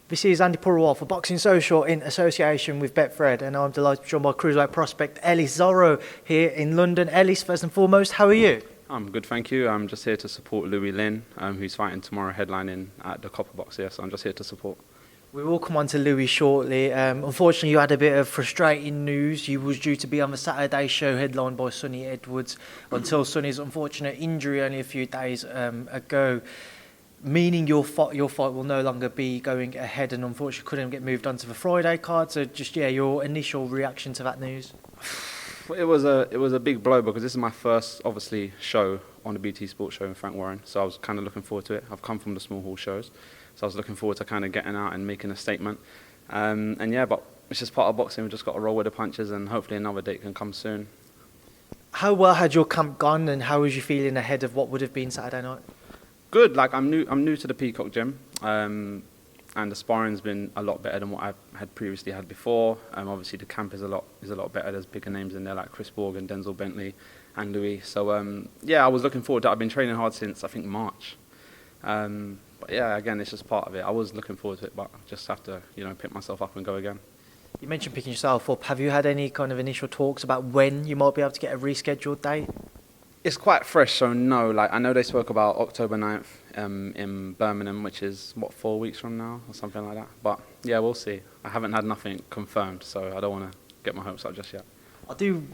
This is Andi Purewal for Boxing Social in association with Betfred, and I'm delighted to be joined by cruiserweight prospect Ellis Zorro here in London. Ellis, first and foremost, how are you? I'm good, thank you. I'm just here to support Louie Lynn, who's fighting tomorrow headlining at the Copper Box here, so I'm just here to support. We will come on to Louie shortly. Unfortunately, you had a bit of frustrating news. You was due to be on the Saturday show headlined by Sonny Edwards until Sonny's unfortunate injury only a few days ago, meaning your fight will no longer be going ahead and unfortunately couldn't get moved onto the Friday card. So just, your initial reaction to that news? It was a big blow because this is my first, obviously, show on the BT Sports show in Frank Warren, so I was kind of looking forward to it. I've come from the small hall shows, so I was looking forward to kind of getting out and making a statement. But it's just part of boxing. We've just got to roll with the punches, and hopefully another date can come soon. How well had your camp gone, and how was you feeling ahead of what would have been Saturday night? Good. Like I'm new to the Peacock gym, and the sparring's been a lot better than what I had previously had before. Obviously the camp is a lot better. There's bigger names in there like Chris Borg and Denzel Bentley and Louis. So I was looking forward to it. I've been training hard since I think March. But yeah, again, it's just part of it. I was looking forward to it, but I just have to pick myself up and go again. You mentioned picking yourself up. Have you had any kind of initial talks about when you might be able to get a rescheduled date? It's quite fresh, so no. Like I know they spoke about October 9th in Birmingham, which is, 4 weeks from now or something like that. But yeah, we'll see. I haven't had nothing confirmed, so I don't want to get my hopes up just yet.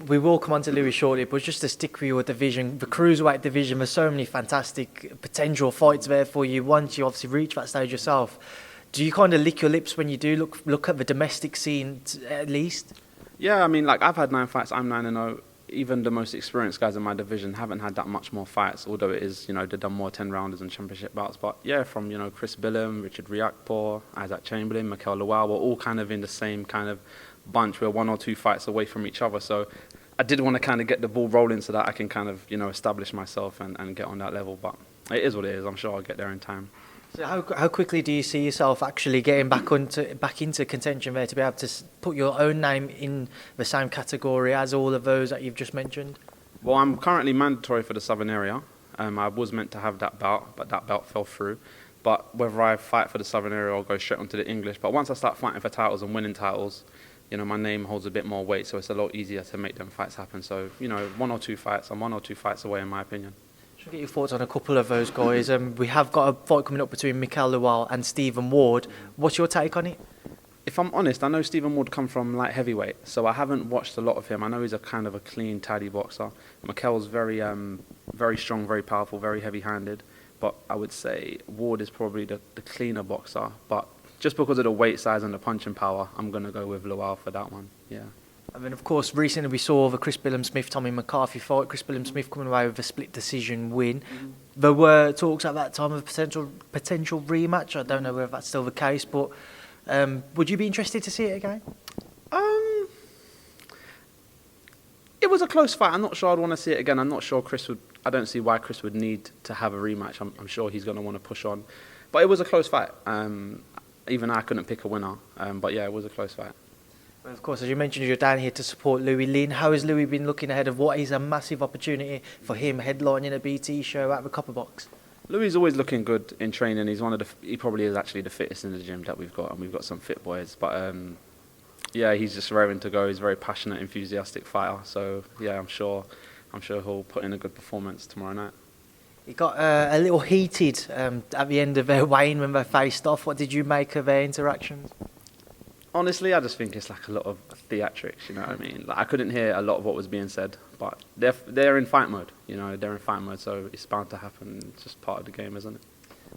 We will come on to Louis shortly, but just to stick with your division, the cruiserweight division, there's so many fantastic potential fights there for you once you obviously reach that stage yourself. Do you kind of lick your lips when you do look at the domestic scene at least? Yeah, I mean, like I've had 9 fights, I'm 9-0. Even the most experienced guys in my division haven't had that much more fights, although it is, they've done more 10-rounders and championship bouts. But yeah, from, Chris Billam, Richard Riakporhe, Isaac Chamberlain, Mikel Lawal, we're all kind of in the same kind of bunch. We're 1 or 2 fights away from each other. So I did want to kind of get the ball rolling so that I can kind of, establish myself and get on that level. But it is what it is. I'm sure I'll get there in time. So how quickly do you see yourself actually getting back into contention there to be able to put your own name in the same category as all of those that you've just mentioned? Well, I'm currently mandatory for the Southern area. I was meant to have that bout, but that bout fell through. But whether I fight for the Southern area or go straight onto the English, but once I start fighting for titles and winning titles, my name holds a bit more weight, so it's a lot easier to make them fights happen. So, 1 or 2 fights, I'm 1 or 2 fights away in my opinion. Should get your thoughts on a couple of those guys. We have got a fight coming up between Mikel Lawal and Stephen Ward. What's your take on it? If I'm honest, I know Stephen Ward come from light heavyweight, so I haven't watched a lot of him. I know he's a kind of a clean, tidy boxer. Mikel's very strong, very powerful, very heavy-handed. But I would say Ward is probably the cleaner boxer. But just because of the weight size and the punching power, I'm going to go with Lawal for that one. Yeah. And then, of course, recently we saw the Chris Billam-Smith, Tommy McCarthy fight. Chris Billam-Smith coming away with a split decision win. There were talks at that time of a potential rematch. I don't know whether that's still the case, but would you be interested to see it again? It was a close fight. I'm not sure I'd want to see it again. I'm not sure Chris would. I don't see why Chris would need to have a rematch. I'm sure he's going to want to push on. But it was a close fight. Even I couldn't pick a winner. But yeah, it was a close fight. Well, of course, as you mentioned, you're down here to support Louie Lynn. How has Louie been looking ahead of what is a massive opportunity for him headlining a BT show at the Copper Box? Louie's always looking good in training. He probably is actually the fittest in the gym that we've got, and we've got some fit boys. But he's just raring to go. He's a very passionate, enthusiastic fighter. So yeah, I'm sure he'll put in a good performance tomorrow night. He got a little heated at the end of their weighing when they faced off. What did you make of their interactions? Honestly, I just think it's like a lot of theatrics, you know what I mean? Like I couldn't hear a lot of what was being said, but they're in fight mode, they're in fight mode, so it's bound to happen. It's just part of the game, isn't it?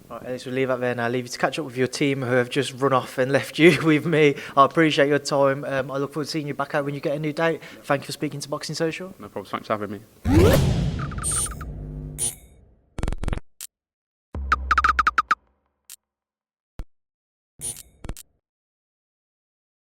Right, Ellis, we'll leave that there now. I'll leave you to catch up with your team who have just run off and left you with me. I appreciate your time. I look forward to seeing you back out when you get a new date. Thank you for speaking to Boxing Social. No problem. Thanks for having me.